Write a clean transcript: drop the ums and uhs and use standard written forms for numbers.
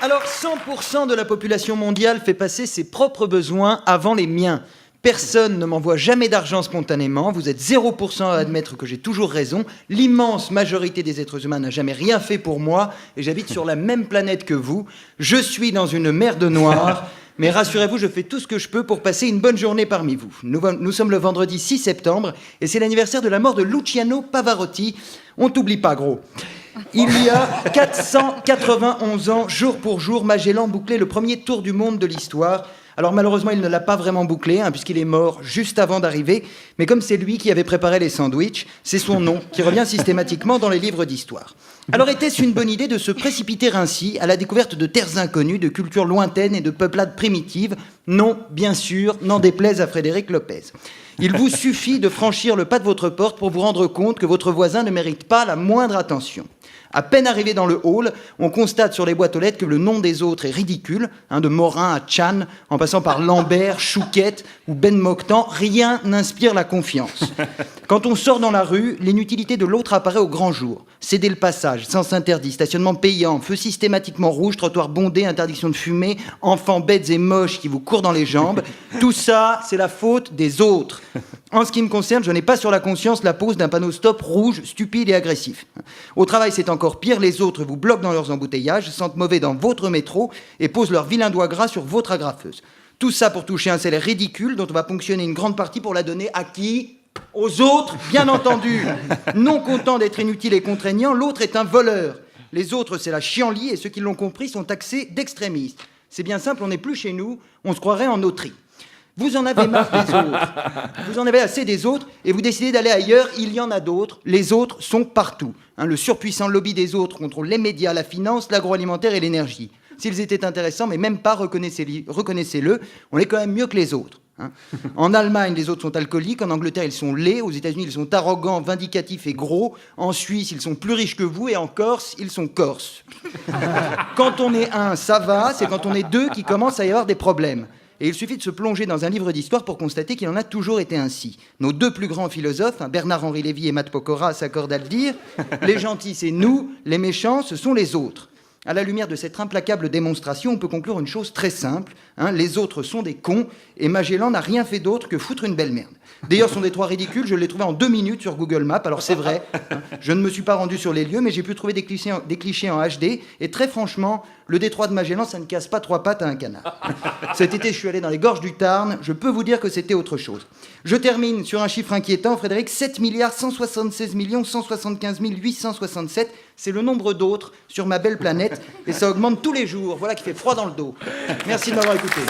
Alors, 100% de la population mondiale fait passer ses propres besoins avant les miens. Personne ne m'envoie jamais d'argent spontanément. Vous êtes 0% à admettre que j'ai toujours raison. L'immense majorité des êtres humains n'a jamais rien fait pour moi et j'habite sur la même planète que vous. Je suis dans une merde noire. Mais rassurez-vous, je fais tout ce que je peux pour passer une bonne journée parmi vous. Nous sommes le vendredi 6 septembre et c'est l'anniversaire de la mort de Luciano Pavarotti. On t'oublie pas, gros. Il y a 491 ans, jour pour jour, Magellan bouclait le premier tour du monde de l'histoire. Alors malheureusement, il ne l'a pas vraiment bouclé, puisqu'il est mort juste avant d'arriver. Mais comme c'est lui qui avait préparé les sandwichs, c'est son nom qui revient systématiquement dans les livres d'histoire. Alors était-ce une bonne idée de se précipiter ainsi à la découverte de terres inconnues, de cultures lointaines et de peuplades primitives? Non, bien sûr, n'en déplaise à Frédéric Lopez. Il vous suffit de franchir le pas de votre porte pour vous rendre compte que votre voisin ne mérite pas la moindre attention. À peine arrivé dans le hall, on constate sur les boîtes aux lettres que le nom des autres est ridicule, de Morin à Chan, en passant par Lambert, Chouquette ou Ben Mokhtan, rien n'inspire la confiance. Quand on sort dans la rue, l'inutilité de l'autre apparaît au grand jour. Céder le passage, sens interdit, stationnement payant, feu systématiquement rouge, trottoir bondé, interdiction de fumer, enfants bêtes et moches qui vous courent dans les jambes, tout ça, c'est la faute des autres. En ce qui me concerne, je n'ai pas sur la conscience la pose d'un panneau stop rouge, stupide et agressif. Au travail, c'est encore pire, les autres vous bloquent dans leurs embouteillages, sentent mauvais dans votre métro et posent leur vilain doigt gras sur votre agrafeuse. Tout ça pour toucher un salaire ridicule dont on va ponctionner une grande partie pour la donner à qui ? Aux autres, bien entendu. Non content d'être inutile et contraignant, l'autre est un voleur. Les autres, c'est la chienlit et ceux qui l'ont compris sont taxés d'extrémistes. C'est bien simple, on n'est plus chez nous, on se croirait en Autry. Vous en avez marre des autres, vous en avez assez des autres et vous décidez d'aller ailleurs, il y en a d'autres, les autres sont partout. Le surpuissant lobby des autres contrôle les médias, la finance, l'agroalimentaire et l'énergie. S'ils étaient intéressants, mais même pas, reconnaissez-le, on est quand même mieux que les autres. En Allemagne, les autres sont alcooliques, en Angleterre, ils sont laids, aux États-Unis, ils sont arrogants, vindicatifs et gros, en Suisse, ils sont plus riches que vous, et en Corse, ils sont corses. Quand on est un, ça va, c'est quand on est deux qu'il commence à y avoir des problèmes. Et il suffit de se plonger dans un livre d'histoire pour constater qu'il en a toujours été ainsi. Nos deux plus grands philosophes, Bernard-Henri Lévy et Matt Pokora, s'accordent à le dire. Les gentils, c'est nous, les méchants, ce sont les autres. À la lumière de cette implacable démonstration, on peut conclure une chose très simple. Les autres sont des cons, et Magellan n'a rien fait d'autre que foutre une belle merde. D'ailleurs, son détroit ridicule, je l'ai trouvé en 2 minutes sur Google Maps, alors c'est vrai, je ne me suis pas rendu sur les lieux, mais j'ai pu trouver des clichés en HD, et très franchement, le détroit de Magellan, ça ne casse pas 3 pattes à un canard. Cet été, je suis allé dans les gorges du Tarn, je peux vous dire que c'était autre chose. Je termine sur un chiffre inquiétant, Frédéric, 7 176 175 867, c'est le nombre d'autres sur ma belle planète, et ça augmente tous les jours, voilà qui fait froid dans le dos. Merci de m'avoir écouté.